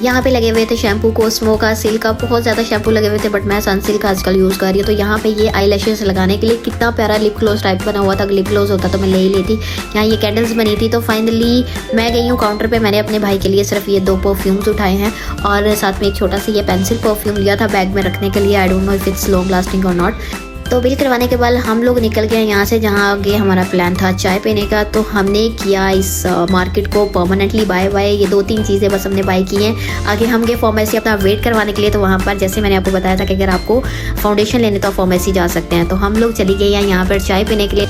यहाँ पे लगे हुए थे शैम्पू, कोस्मो का, सिल्क का, बहुत ज़्यादा शैम्पू लगे हुए थे, बट मैं सनसिल्क आजकल यूज़ कर रही हूँ। तो यहाँ पे ये आई लैशेस लगाने के लिए कितना प्यारा लिप ग्लॉस टाइप बना हुआ था। लिप ग्लॉस होता तो मैं ले ही लेती। यहाँ ये कैंडल्स बनी थी। तो फाइनली मैं गई हूँ काउंटर पे, मैंने अपने भाई के लिए सिर्फ ये 2 परफ्यूम्स उठाए हैं और साथ में एक छोटा सा ये पेंसिल परफ्यूम लिया था बैग में रखने के लिए। I don't know if it's long lasting और नॉट। तो बिल करवाने के बाद हम लोग निकल गए यहाँ से, जहाँ आगे हमारा प्लान था चाय पीने का। तो हमने किया इस मार्केट को परमानेंटली बाय। ये 2-3 चीज़ें बस हमने बाय की हैं। आगे हम गए फार्मेसी अपना वेट करवाने के लिए। तो वहाँ पर जैसे मैंने आपको बताया था कि अगर आपको फाउंडेशन लेने तो फार्मेसी जा सकते हैं। तो हम लोग चली गए यहाँ पर चाय पीने के लिए।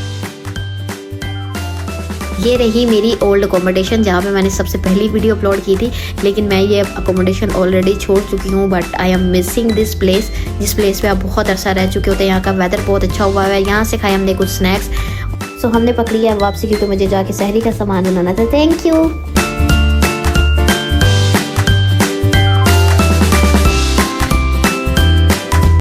ये रही मेरी ओल्ड अकोमोडेशन, जहाँ पे मैंने सबसे पहली वीडियो अपलोड की थी। लेकिन मैं ये अकोमोडेशन ऑलरेडी छोड़ चुकी हूँ, but I am missing this place, जिस प्लेस पे आप बहुत अरसा रह चुके होते हैं। यहाँ का वेदर बहुत अच्छा हुआ है। यहाँ से खाए हमने कुछ स्नैक्स। सो हमने पकड़ी है वापसी की, तो मुझे जाके सहरी का सामान बनाना था। Thank you.